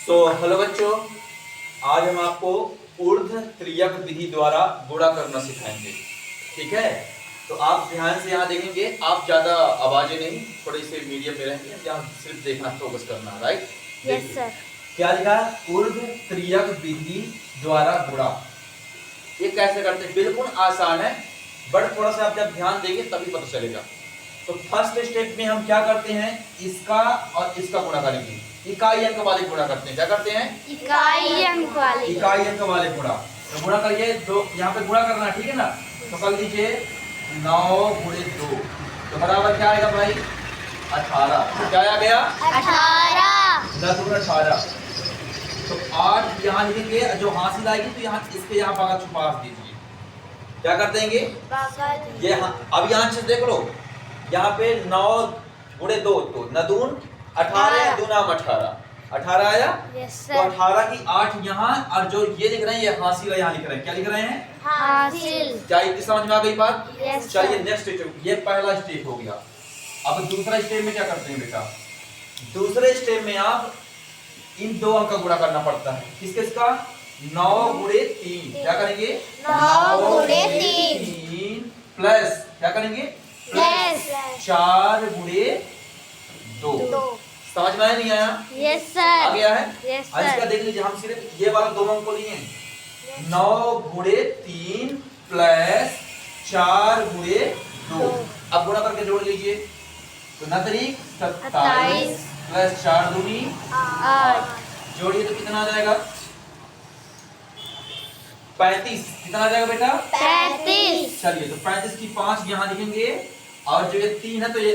Hello बच्चों, आज हम आपको ऊर्ध्व त्रियक विधि द्वारा गुणा करना सिखाएंगे। ठीक है, तो आप ध्यान से यहाँ देखेंगे। आप ज्यादा आवाजें नहीं, थोड़ी से मीडियम में रहेंगे, यहाँ सिर्फ देखना, फोकस करना। राइट? Yes sir. क्या लिखा? ऊर्ध्व त्रियक विधि द्वारा गुणा। ये कैसे करते हैं? बिल्कुल आसान है, बट थोड़ा सा आप जब ध्यान देंगे तभी पता चलेगा। तो फर्स्ट स्टेप में हम क्या करते हैं, इसका और इसका गुणा करेंगे। इकाई अंक वाले गुणा करते हैं। क्या करते हैं? इकाई अंक वाले। इकाई अंक वाले गुणा। तो गुणा करिए, दो यहाँ पे गुणा करना, ठीक है ना? तो कर लीजिए 9 गुणे 2, तो बराबर क्या आएगा भाई? 18। क्या आ गया? 18। 10 गुणे 18। तो 8 यहाँ लिखेंगे, जो हासिल आएगी तो यहाँ इसके यहाँ भागा छुपा दीजिए। क्या कर देंगे ये? अब यहाँ से देख लो, यहाँ पे 9 गुणे 2, तो नदून 18, दूनाम 18, 18 आया। तो 18 की 8 यहाँ, और जो ये लिख रहे हैं ये हासिल है, यहाँ लिख रहे हैं। क्या लिख रहे हैं? हासिल। क्या इतनी समझ में आ गई बात? यस। चलिए नेक्स्ट स्टेप, ये पहला स्टेप हो गया। अब दूसरा स्टेप में क्या करते हैं बेटा? दूसरे स्टेप में आप इन दो अंक का गुणा करना पड़ता है। किसके? इसका 9 गुणे 3। क्या करेंगे? 9 गुणे 3 प्लस क्या करेंगे? प्लस 4 गुणे 2। समझ में आया नहीं आया? Yes sir. आ गया है? यस अब इसका सर। देख लीजिए, हम सिर्फ ये वाला 2 अंक को लिए हैं। 9 गुणे 3 प्लस 4 गुणे 2। अब गुणा करके जोड़ लीजिए, तो 27 प्लस 4 दूनी 8। जोड़िए तो कितना आ जाएगा? 35। कितना आ जाएगा बेटा? 35। चलिए, तो 35 की 5 यहाँ लिखेंगे, और जो ये 3 है तो ये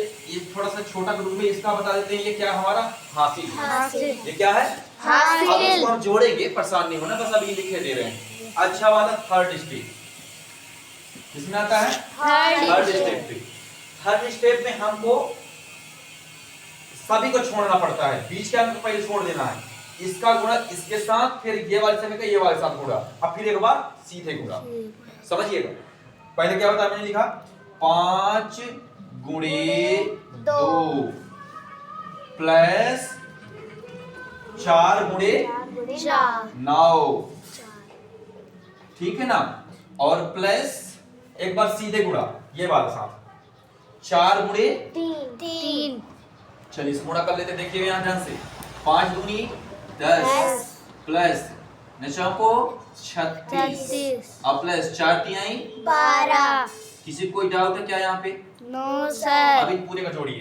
थोड़ा सा छोटा ग्रुप में, इसका बता देते हैं। ये क्या हमारा? हासिल। हासिल। ये क्या है? हासिल। अब इसको हम जोड़ेंगे, परेशान नहीं होना, बस अभी लिखे दे रहे हैं। अच्छा वाला थर्ड स्टेप किसमें आता है? थर्ड स्टेप पे। थर्ड स्टेप में हमको सभी को छोड़ना पड़ता है, बीच के अंक को पहले छोड़ देना है। इसका गुणा इसके साथ, फिर ये वाले समय का ये वाले साथ गुणा, अब फिर एक बार सीधे गुणा। समझिएगा, पहले क्या होता है? मैंने लिखा 5 गुणे 2 प्लस 4 गुणे 9। ठीक है ना? और प्लस एक बार सीधे गुणा, ये वाला साथ 4 गुणे 3। चलिए इस गुणा कर लेते, देखिए यहाँ ध्यान से। 5 दूनी 10 प्लस नशा को 36 और प्लस 4 तिहाई 12। किसी को कोई डाउट है क्या यहाँ पे? No sir. अभी पूरे का जोड़िए,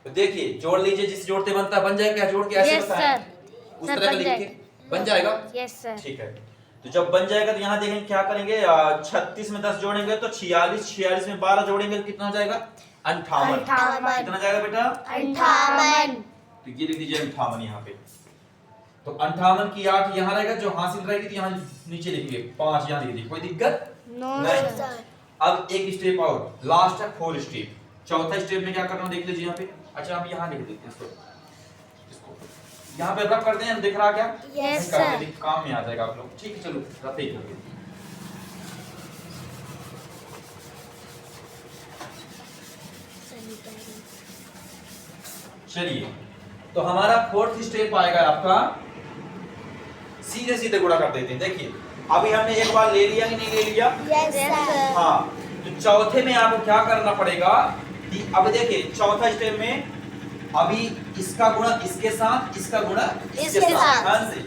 तो देखिए जोड़ लीजिए, जिस जोड़ते बनता है बन जाएगा। क्या जोड़ के ऐसे यस बताएं, सर। उस तरह का लिख के बन जाएगा। Yes sir. ठीक है, तो जब बन जाएगा तो यहाँ देखेंगे क्या करेंगे। 36 में 10 जोड़ेंगे तो 46, 46 में 12 जोड़ेंगे तो कितना हो जाएगा? 58। कितना जाएगा बेटा? 58। तो ये लिख दीजिए 58 यहाँ पे। तो 58 की 8 यहाँ रहेगा, जो हासिल रहेगी तो यहाँ नीचे लिखेंगे 5 यहाँ लिख दीजिए, कोई दिक्कत नो नहीं। सर। अब एक स्टेप और, लास्ट है 4 स्टेप। चौथा स्टेप में क्या करना देख लीजिए यहाँ पे। अच्छा हम यहाँ लिख देते हैं इसको यहाँ पे रब कर दें, दिख रहा क्या? यस नहीं सर। करते, काम में आ जाएगा आप लोग। ठीक है, चलो रब ही कर देते। चलिए, तो हमारा 4th स्टेप आएगा आपका, सीधे सीधे गुणा कर देते हैं। देखिए अभी हमने एक बार ले लिया कि नहीं ले लिया? Yes sir. हाँ, तो चौथे में आपको क्या करना पड़ेगा? अब देखिए चौथा स्टेप में अभी इसका गुणा इसके साथ, इसका गुणा इसके साथ। ध्यान से,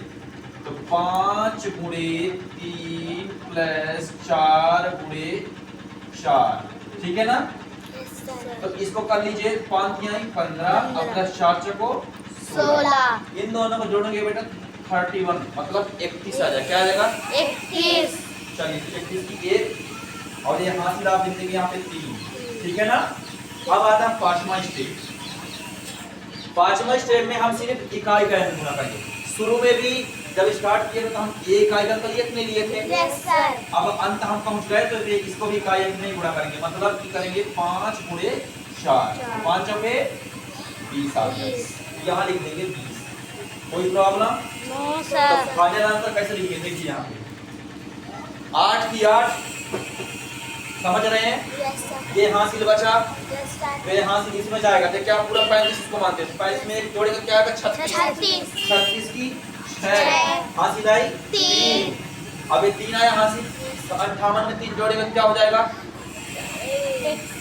तो 5 गुणे 3 प्लस 4 गुणे 4। ठीक है ना? तो इसको कर लीजिए, 5 यहाँ 15 और प्लस 4 चको 16। इन दोनों को जोड़ेंगे बेटा 31, मतलब 31 आ जाएगा। क्या आ जाएगा? 21। चलिए 31 की 1 और ये हासिल आप लिख देंगे यहाँ पे 3। ठीक है ना? अब आता है 5वां स्टेप। 5वां स्टेप में हम सिर्फ इकाई का अंक गुणा करेंगे। शुरू में भी जब स्टार्ट किए तो हम एक इकाई का अंक कितने लिए थे? Yes sir. अब अंत हम पहुंच गए तो इसको भी इकाई अंक नहीं गुणा करेंगे, मतलब कि करेंगे 5 गुणे 4। 5 चौके 20 आ गए, यहाँ लिख देंगे 20। कोई प्रॉब्लम? नो तो सर। फाइनल आंसर कैसे लिखेंगे? देखिए यहाँ पे 8 की 8, समझ रहे हैं? Yes sir. ये हासिल बचा, यस सर। तो ये हासिल इसमें जाएगा, तो क्या पूरा 35 इसको मानते हैं। 35 में एक जोड़ेगा क्या आएगा? 36। 36 की 6 हासिल आई 3 अब ये 3 आया हासिल तो 58 में 3 जोड़ेंगे तो क्या हो जाएगा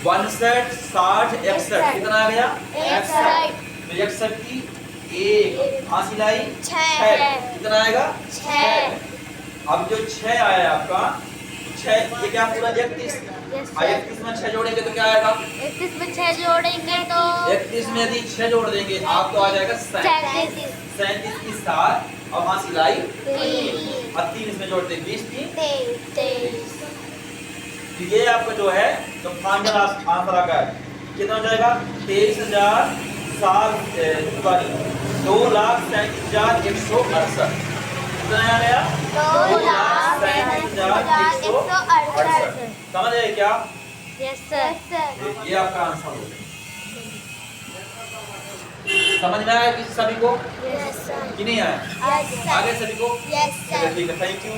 62 60 61 कितना आ गया 61 तो 61 की 1 हासिल आई 6 कितना आएगा 6 अब जो 6 आया है आपका 6 ये क्या पूरा 31 31 में 6 जोड़ेंगे तो क्या आएगा 31 में 6 जोड़ेंगे तो 31 में यदि 6 जोड़ देंगे आप तो आ जाएगा 37 37 की 7 और हासिल आई 3 अब 3 इसमें जोड़ते हैं 20 3 तो ये आपका जो है तो फाइनल आंसर आ गया कितना हो जाएगा 23,000 2,37,168 कितना आ गया 2,37,168 समझ गए क्या यस सर ये आपका आंसर हो गया समझ में आया किसी सभी को यस सर कि नहीं आया यस सर आगे सभी को यस सर ठीक है थैंक यू